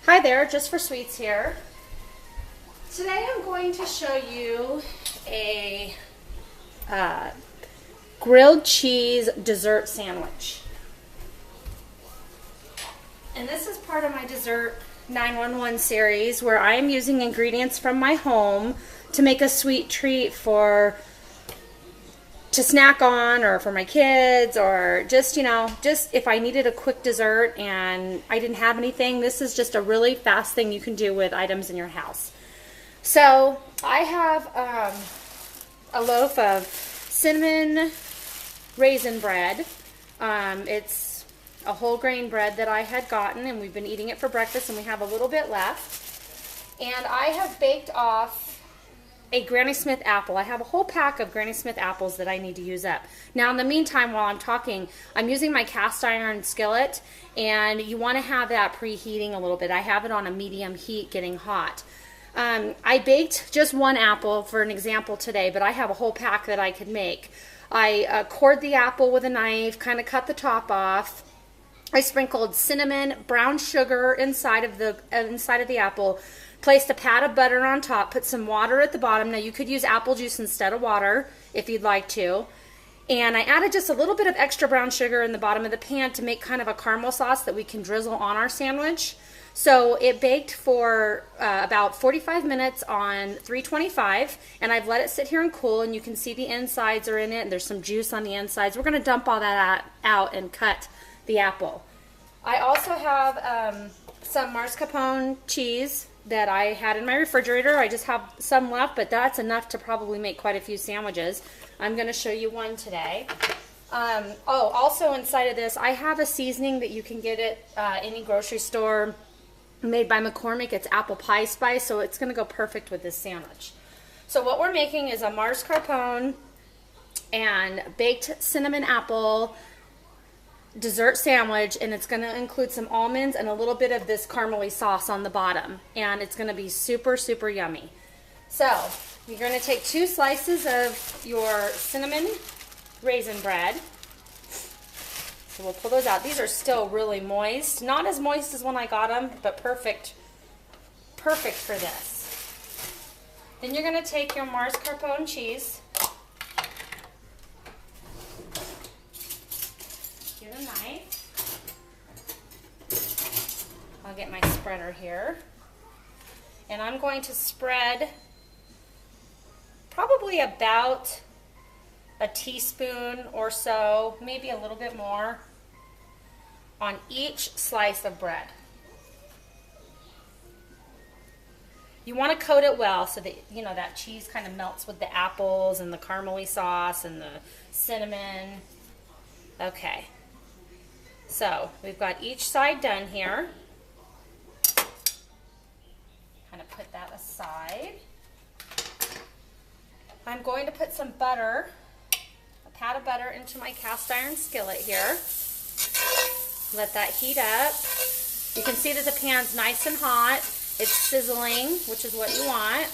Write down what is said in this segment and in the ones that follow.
Hi there, Jus4SweetZ here. Today I'm going to show you a grilled cheese dessert sandwich. And this is part of my Dessert 911 series where I am using ingredients from my home to make a sweet treat to snack on, or for my kids, or just if I needed a quick dessert and I didn't have anything. This is just a really fast thing you can do with items in your house. So I have a loaf of cinnamon raisin bread. It's a whole grain bread that I had gotten, and we've been eating it for breakfast, and we have a little bit left. And I have baked off a Granny Smith apple. I have a whole pack of Granny Smith apples that I need to use up. Now, in the meantime, while I'm talking, I'm using my cast iron skillet, and you want to have that preheating a little bit. I have it on a medium heat, getting hot. I baked just one apple for an example today, but I have a whole pack that I could make. I cored the apple with a knife, kind of cut the top off. I sprinkled cinnamon, brown sugar inside of the apple, placed a pat of butter on top, put some water at the bottom. Now you could use apple juice instead of water if you'd like to. And I added just a little bit of extra brown sugar in the bottom of the pan to make kind of a caramel sauce that we can drizzle on our sandwich. So it baked for about 45 minutes on 325, and I've let it sit here and cool, and you can see the insides are in it, and there's some juice on the insides. We're going to dump all that out and cut the apple. I also have some mascarpone cheese that I had in my refrigerator. I just have some left, but that's enough to probably make quite a few sandwiches. I'm going to show you one today. Also inside of this, I have a seasoning that you can get at any grocery store made by McCormick. It's apple pie spice, so it's going to go perfect with this sandwich. So what we're making is a mascarpone and baked cinnamon apple dessert sandwich, and it's going to include some almonds and a little bit of this caramely sauce on the bottom, and it's going to be super, super yummy. So you're going to take 2 slices of your cinnamon raisin bread. So we'll pull those out. These are still really moist. Not as moist as when I got them, but perfect for this. Then you're going to take your mascarpone cheese. Get a knife. I'll get my spreader here. And I'm going to spread probably about a teaspoon or so, maybe a little bit more, on each slice of bread. You want to coat it well so that that cheese kind of melts with the apples and the caramely sauce and the cinnamon. Okay, so we've got each side done here. Kind of put that aside. I'm going to put some butter, a pat of butter, into my cast iron skillet here. Let that heat up. You can see that the pan's nice and hot. It's sizzling, which is what you want.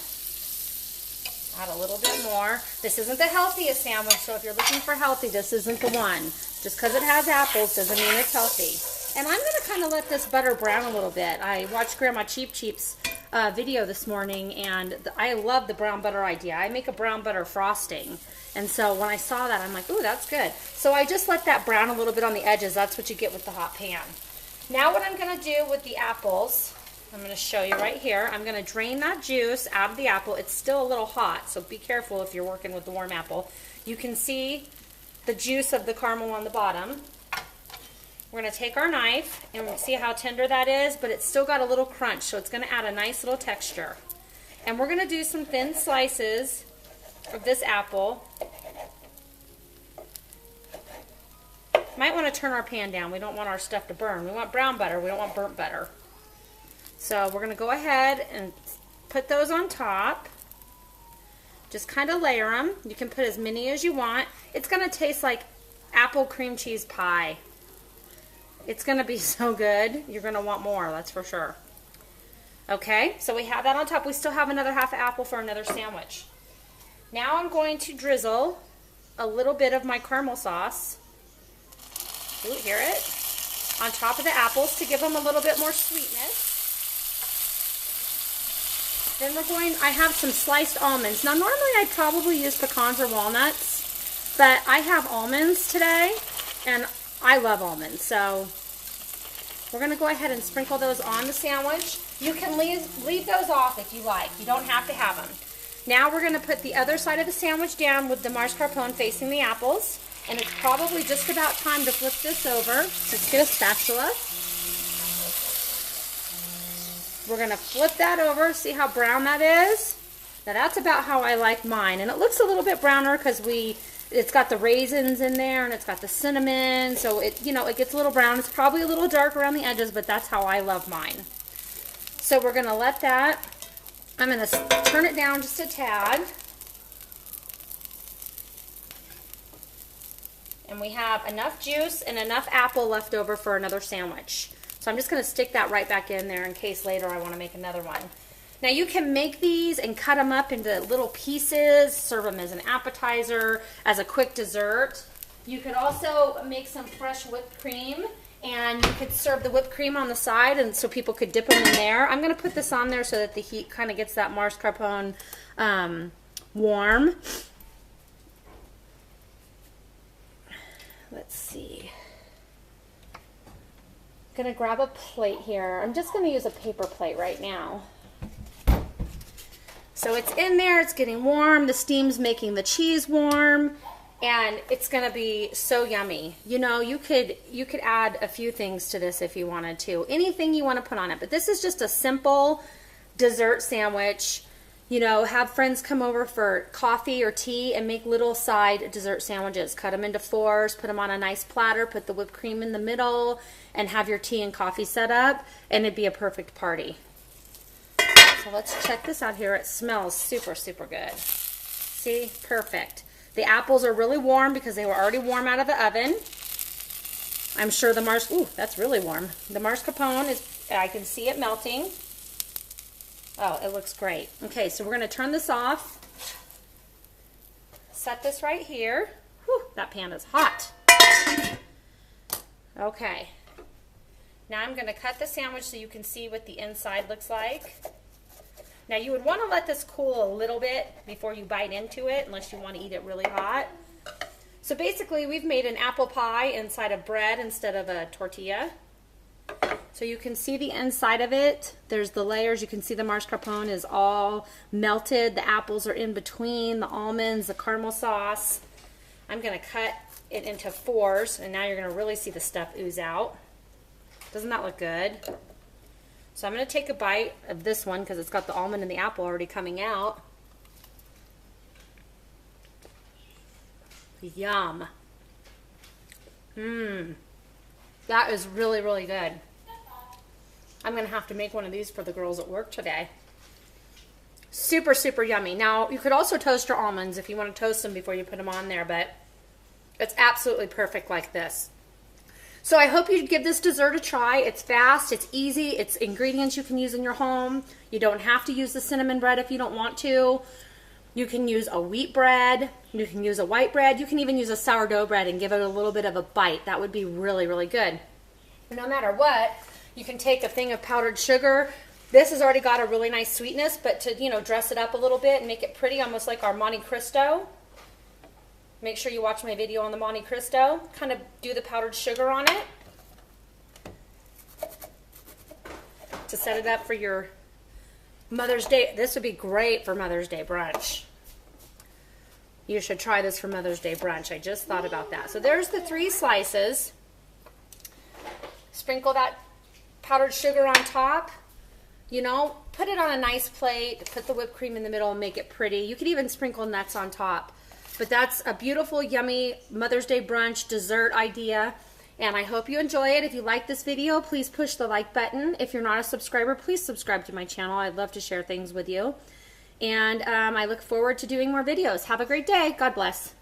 Add a little bit more. This isn't the healthiest sandwich, so if you're looking for healthy, this isn't the one. Just because it has apples doesn't mean it's healthy. And I'm going to kind of let this butter brown a little bit. I watched Grandma Cheap Cheap's video this morning, and I love the brown butter idea. I make a brown butter frosting, and so when I saw that, I'm like, ooh, that's good. So I just let that brown a little bit on the edges. That's what you get with the hot pan. Now what I'm going to do with the apples, I'm going to show you right here. I'm going to drain that juice out of the apple. It's still a little hot, so be careful if you're working with the warm apple. You can see the juice of the caramel on the bottom. We're going to take our knife, and we'll see how tender that is, but it's still got a little crunch, so it's going to add a nice little texture. And we're going to do some thin slices of this apple. Might want to turn our pan down. We don't want our stuff to burn. We want brown butter. We don't want burnt butter. So we're going to go ahead and put those on top. Just kind of layer them. You can put as many as you want. It's going to taste like apple cream cheese pie. It's going to be so good. You're going to want more, that's for sure. Okay, so we have that on top. We still have another half apple for another sandwich. Now I'm going to drizzle a little bit of my caramel sauce. Ooh, hear it? On top of the apples to give them a little bit more sweetness. Then I have some sliced almonds. Now normally I'd probably use pecans or walnuts, but I have almonds today, and I love almonds. So we're going to go ahead and sprinkle those on the sandwich. You can leave those off if you like. You don't have to have them. Now we're going to put the other side of the sandwich down with the mascarpone facing the apples. And it's probably just about time to flip this over. Let's get a spatula. We're going to flip that over. See how brown that is? Now that's about how I like mine. And it looks a little bit browner because it's got the raisins in there and it's got the cinnamon. So it gets a little brown. It's probably a little dark around the edges, but that's how I love mine. So we're going to let that, I'm going to turn it down just a tad. And we have enough juice and enough apple left over for another sandwich. So I'm just going to stick that right back in there in case later I want to make another one. Now you can make these and cut them up into little pieces, serve them as an appetizer, as a quick dessert. You could also make some fresh whipped cream, and you could serve the whipped cream on the side, and so people could dip them in there. I'm going to put this on there so that the heat kind of gets that mascarpone warm. Let's see. I'm going to grab a plate here. I'm just going to use a paper plate right now. So it's in there, it's getting warm, the steam's making the cheese warm, and it's going to be so yummy. You know, you could add a few things to this if you wanted to. Anything you want to put on it, but this is just a simple dessert sandwich. You know, have friends come over for coffee or tea and make little side dessert sandwiches. Cut them into fours, put them on a nice platter, put the whipped cream in the middle, and have your tea and coffee set up, and it'd be a perfect party. So let's check this out here. It smells super, super good. See? Perfect. The apples are really warm because they were already warm out of the oven. I'm sure ooh, that's really warm. The mascarpone I can see it melting. Oh, it looks great. Okay, so we're going to turn this off. Set this right here. Whew, that pan is hot. Okay. Now I'm going to cut the sandwich so you can see what the inside looks like. Now you would want to let this cool a little bit before you bite into it, unless you want to eat it really hot. So basically we've made an apple pie inside of bread instead of a tortilla. So you can see the inside of it. There's the layers. You can see the mascarpone is all melted. The apples are in between, the almonds, the caramel sauce. I'm going to cut it into fours, and now you're going to really see the stuff ooze out. Doesn't that look good? So I'm going to take a bite of this one because it's got the almond and the apple already coming out. Yum. Mmm. That is really, really good. I'm going to have to make one of these for the girls at work today. Super, super yummy. Now, you could also toast your almonds if you want to toast them before you put them on there, but it's absolutely perfect like this. So I hope you give this dessert a try. It's fast, it's easy, it's ingredients you can use in your home. You don't have to use the cinnamon bread if you don't want to. You can use a wheat bread, you can use a white bread, you can even use a sourdough bread and give it a little bit of a bite. That would be really, really good. No matter what, you can take a thing of powdered sugar. This has already got a really nice sweetness, but to, you know, dress it up a little bit and make it pretty, almost like our Monte Cristo. Make sure you watch my video on the Monte Cristo. Kind of do the powdered sugar on it to set it up for your Mother's Day. This would be great for Mother's Day brunch. You should try this for Mother's Day brunch. I just thought about that. So there's the 3 slices. Sprinkle that powdered sugar on top. You know, put it on a nice plate. Put the whipped cream in the middle and make it pretty. You could even sprinkle nuts on top. But that's a beautiful, yummy Mother's Day brunch dessert idea. And I hope you enjoy it. If you like this video, please push the like button. If you're not a subscriber, please subscribe to my channel. I'd love to share things with you. And I look forward to doing more videos. Have a great day. God bless.